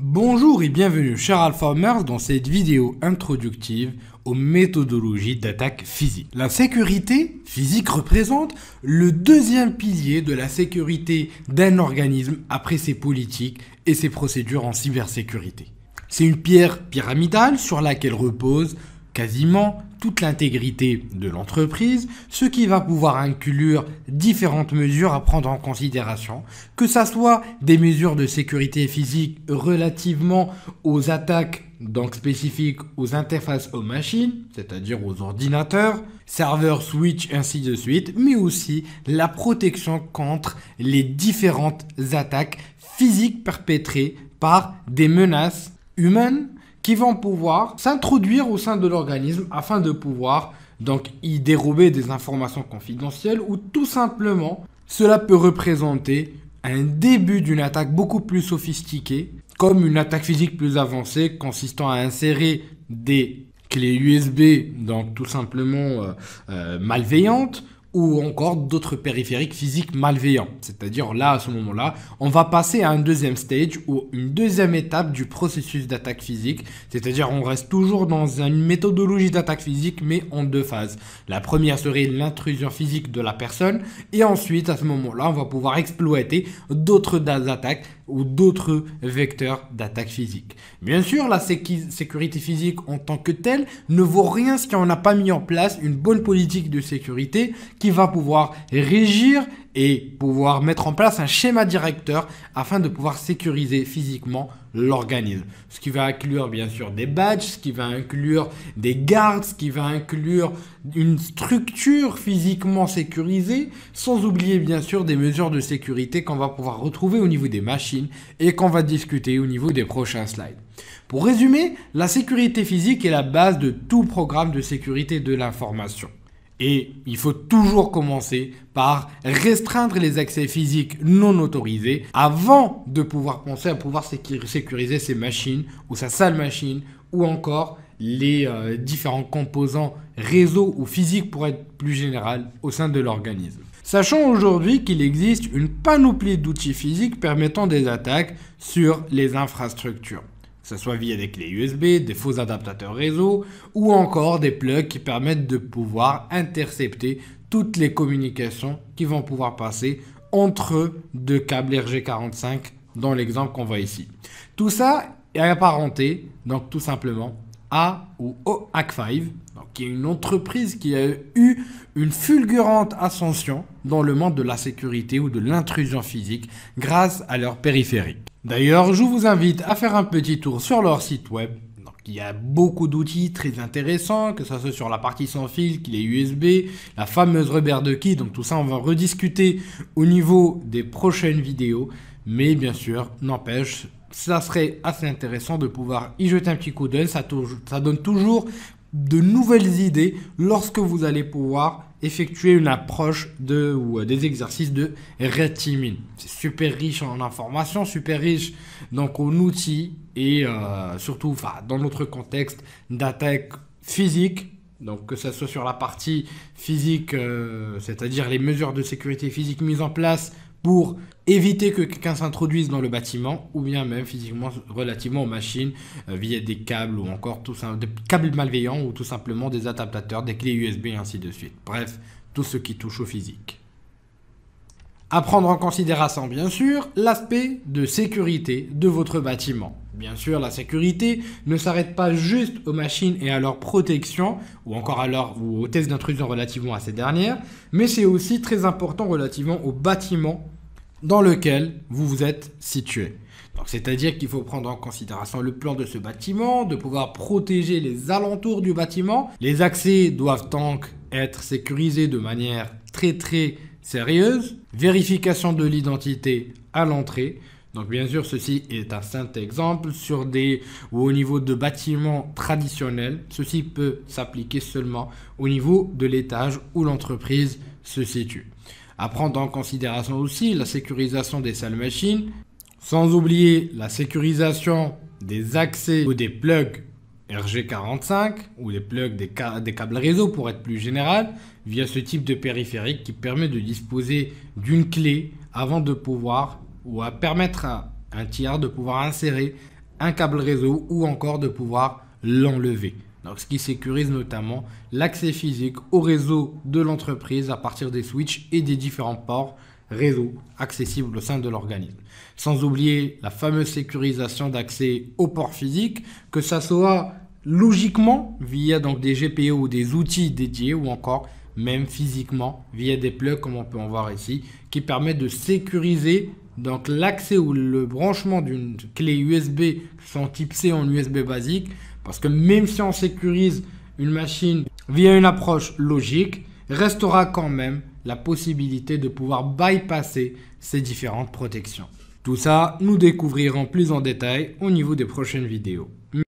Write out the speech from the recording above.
Bonjour et bienvenue chers Alphamers dans cette vidéo introductive aux méthodologies d'attaque physique. La sécurité physique représente le deuxième pilier de la sécurité d'un organisme après ses politiques et ses procédures en cybersécurité. C'est une pierre pyramidale sur laquelle repose quasiment toute l'intégrité de l'entreprise, ce qui va pouvoir inclure différentes mesures à prendre en considération, que ce soit des mesures de sécurité physique relativement aux attaques donc spécifiques aux interfaces aux machines, c'est-à-dire aux ordinateurs, serveurs, switch, ainsi de suite, mais aussi la protection contre les différentes attaques physiques perpétrées par des menaces humaines qui vont pouvoir s'introduire au sein de l'organisme afin de pouvoir donc y dérober des informations confidentielles ou tout simplement cela peut représenter un début d'une attaque beaucoup plus sophistiquée comme une attaque physique plus avancée consistant à insérer des clés USB donc tout simplement malveillantes ou encore d'autres périphériques physiques malveillants. C'est-à-dire là, à ce moment-là, on va passer à un deuxième stage ou une deuxième étape du processus d'attaque physique. C'est-à-dire on reste toujours dans une méthodologie d'attaque physique, mais en deux phases. La première serait l'intrusion physique de la personne et ensuite, à ce moment-là, on va pouvoir exploiter d'autres attaques ou d'autres vecteurs d'attaque physique. Bien sûr, la sécurité physique en tant que telle ne vaut rien si on n'a pas mis en place une bonne politique de sécurité qui va pouvoir régir et pouvoir mettre en place un schéma directeur afin de pouvoir sécuriser physiquement l'organisme. Ce qui va inclure bien sûr des badges, ce qui va inclure des gardes, ce qui va inclure une structure physiquement sécurisée, sans oublier bien sûr des mesures de sécurité qu'on va pouvoir retrouver au niveau des machines et qu'on va discuter au niveau des prochains slides. Pour résumer, la sécurité physique est la base de tout programme de sécurité de l'information. Et il faut toujours commencer par restreindre les accès physiques non autorisés avant de pouvoir penser à pouvoir sécuriser ses machines ou sa sale machine ou encore les différents composants réseau ou physiques pour être plus général au sein de l'organisme. Sachant aujourd'hui qu'il existe une panoplie d'outils physiques permettant des attaques sur les infrastructures. Que ce soit via des clés USB, des faux adaptateurs réseau ou encore des plugs qui permettent de pouvoir intercepter toutes les communications qui vont pouvoir passer entre deux câbles RJ45 dans l'exemple qu'on voit ici. Tout ça est apparenté donc tout simplement à ou au Hak5, qui est une entreprise qui a eu une fulgurante ascension dans le monde de la sécurité ou de l'intrusion physique grâce à leur périphérique. D'ailleurs, je vous invite à faire un petit tour sur leur site web. Donc, il y a beaucoup d'outils très intéressants, que ce soit sur la partie sans fil, qui est USB, la fameuse Rubber Ducky. Donc tout ça, on va rediscuter au niveau des prochaines vidéos. Mais bien sûr, n'empêche, ça serait assez intéressant de pouvoir y jeter un petit coup d'œil. Ça donne toujours de nouvelles idées lorsque vous allez pouvoir effectuer une approche ou des exercices de red teaming. C'est super riche en informations, super riche donc en outils et surtout dans notre contexte d'attaque physique. Donc que ce soit sur la partie physique, c'est-à-dire les mesures de sécurité physique mises en place pour éviter que quelqu'un s'introduise dans le bâtiment ou bien même physiquement relativement aux machines via des câbles ou encore des câbles malveillants ou tout simplement des adaptateurs, des clés USB et ainsi de suite. Bref, tout ce qui touche au physique. À prendre en considération bien sûr l'aspect de sécurité de votre bâtiment. Bien sûr, la sécurité ne s'arrête pas juste aux machines et à leur protection ou encore ou aux tests d'intrusion relativement à ces dernières, mais c'est aussi très important relativement au bâtiment dans lequel vous vous êtes situé. Donc, c'est-à-dire qu'il faut prendre en considération le plan de ce bâtiment, de pouvoir protéger les alentours du bâtiment. Les accès doivent donc être sécurisés de manière très sérieuse. Vérification de l'identité à l'entrée. Donc bien sûr, ceci est un simple exemple ou au niveau de bâtiments traditionnels. Ceci peut s'appliquer seulement au niveau de l'étage où l'entreprise se situe. À prendre en considération aussi la sécurisation des salles machines, sans oublier la sécurisation des accès ou des plugs RJ45 ou les plugs des câbles réseau pour être plus général, via ce type de périphérique qui permet de disposer d'une clé avant de pouvoir ou à permettre à un tiers de pouvoir insérer un câble réseau ou encore de pouvoir l'enlever. Donc, ce qui sécurise notamment l'accès physique au réseau de l'entreprise à partir des switches et des différents ports réseau accessibles au sein de l'organisme. Sans oublier la fameuse sécurisation d'accès aux ports physiques, que ça soit logiquement via donc des GPO ou des outils dédiés ou encore même physiquement via des plugs comme on peut en voir ici, qui permettent de sécuriser donc l'accès ou le branchement d'une clé USB sans type C en USB basique, parce que même si on sécurise une machine via une approche logique, restera quand même la possibilité de pouvoir bypasser ces différentes protections. Tout ça, nous découvrirons plus en détail au niveau des prochaines vidéos.